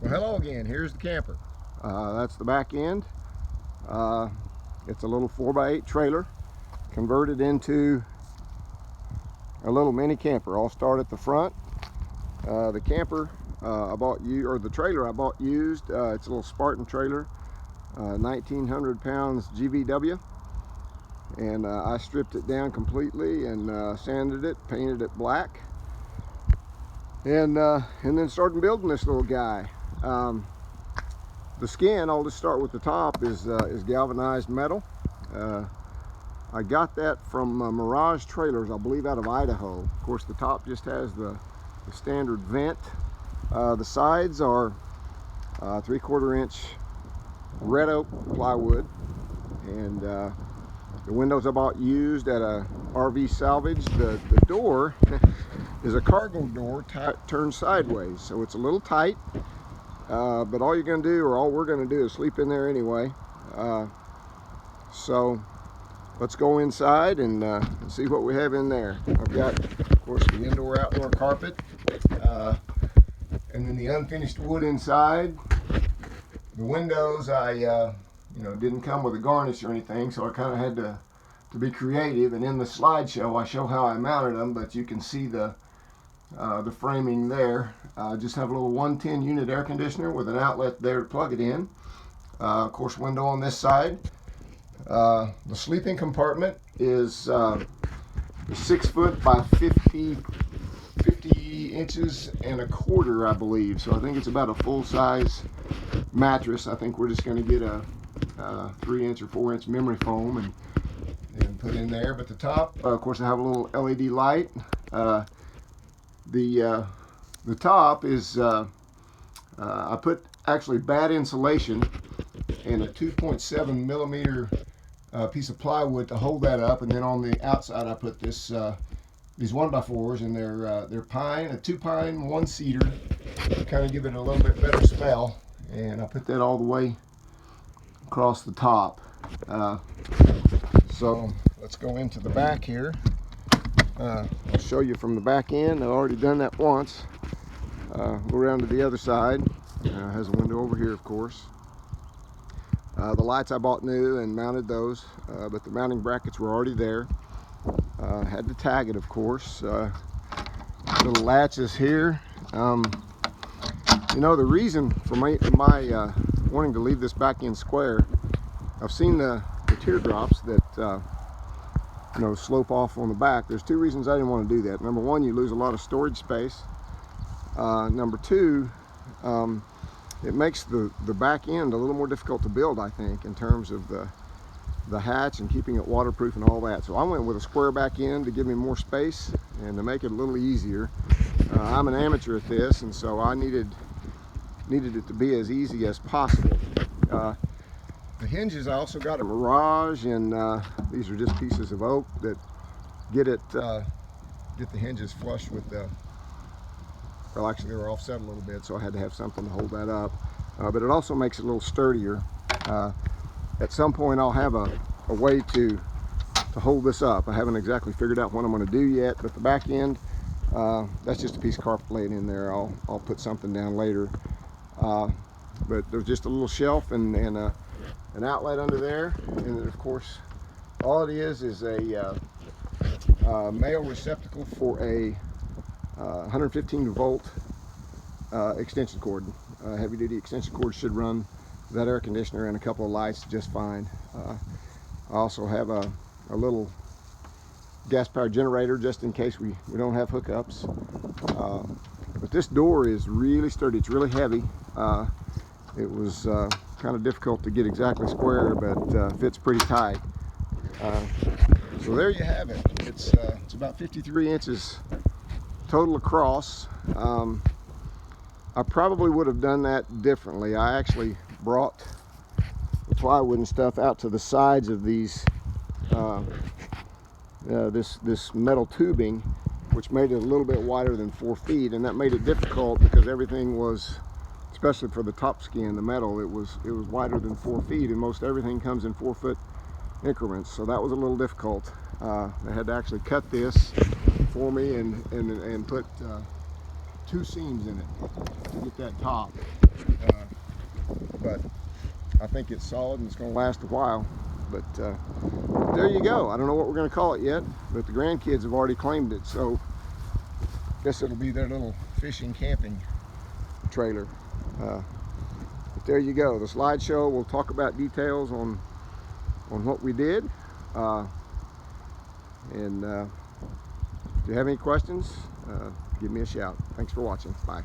Well, hello again. Here's the camper. That's the back end. It's a little 4x8 trailer converted into a little mini camper. I'll start at the front. The camper the trailer I bought used. It's a little Spartan trailer, 1900 pounds GVW, and I stripped it down completely and sanded it, painted it black, and then started building this little guy. The skin, I'll just start with the top, is galvanized metal. I got that from Mirage Trailers, I believe out of Idaho. Of course, the top just has the standard vent. The sides are 3/4 inch red oak plywood, and the windows I bought used at a RV salvage. The door is a cargo door turned sideways, so it's a little tight. But all you're going to do, or all we're going to do, is sleep in there anyway. So let's go inside and see what we have in there. I've got, of course, the indoor-outdoor carpet, and then the unfinished wood inside. The windows, I didn't come with a garnish or anything, so I kind of had to be creative. And in the slideshow, I show how I mounted them, but you can see the framing there. Just have a little 110 unit air conditioner with an outlet there to plug it in. Of course, window on this side. The sleeping compartment is 6 foot by 50 inches and a quarter, I believe. So I think it's about a full-size mattress. I think we're just going to get a 3-inch or 4-inch memory foam and put in there. But the top, of course, I have a little LED light. The top is I put actually bad insulation and a 2.7 millimeter piece of plywood to hold that up, and then on the outside I put these 1x4s, and they're pine, a 2-pine 1-seater, to kind of give it a little bit better smell. And I put that all the way across the top. So let's go into the back here. I'll show you from the back end. I've already done that once. Go around to the other side. Has a window over here, of course. The lights I bought new and mounted those, but the mounting brackets were already there. Had to tag it, of course. Little latches here. The reason for my wanting to leave this back end square, I've seen the teardrops that slope off on the back. There's two reasons I didn't want to do that. Number one, you lose a lot of storage space. Number two, it makes the back end a little more difficult to build, I think, in terms of the hatch and keeping it waterproof and all that. So I went with a square back end to give me more space and to make it a little easier. I'm an amateur at this, and so I needed it to be as easy as possible. The hinges, I also got a Mirage, and these are just pieces of oak that get the hinges flush with the, well, actually they were offset a little bit, so I had to have something to hold that up. But it also makes it a little sturdier. At some point I'll have a way to hold this up. I haven't exactly figured out what I'm going to do yet, but the back end, that's just a piece of carpet laid in there. I'll put something down later. But there's just a little shelf and an outlet under there, and then of course all it is a male receptacle for a 115 volt extension cord. Heavy duty extension cord should run that air conditioner and a couple of lights just fine. I also have a little gas powered generator just in case we don't have hookups. But this door is really sturdy. It's really heavy. It was kind of difficult to get exactly square, but fits pretty tight. So there you have it. It's about 53 inches total across. I probably would have done that differently. I actually brought the plywood and stuff out to the sides of these this metal tubing, which made it a little bit wider than 4 feet, and that made it difficult because everything was, especially for the top skin, the metal, it was wider than 4 feet, and most everything comes in 4-foot increments, so that was a little difficult. They had to actually cut this for me and put 2 seams in it to get that top. but I think it's solid and it's going to last a while. But there you go. I don't know what we're going to call it yet, but the grandkids have already claimed it, so I guess it'll be their little fishing camping trailer. But there you go, the slideshow. We'll talk about details on what we did. And if you have any questions, give me a shout. Thanks for watching. Bye.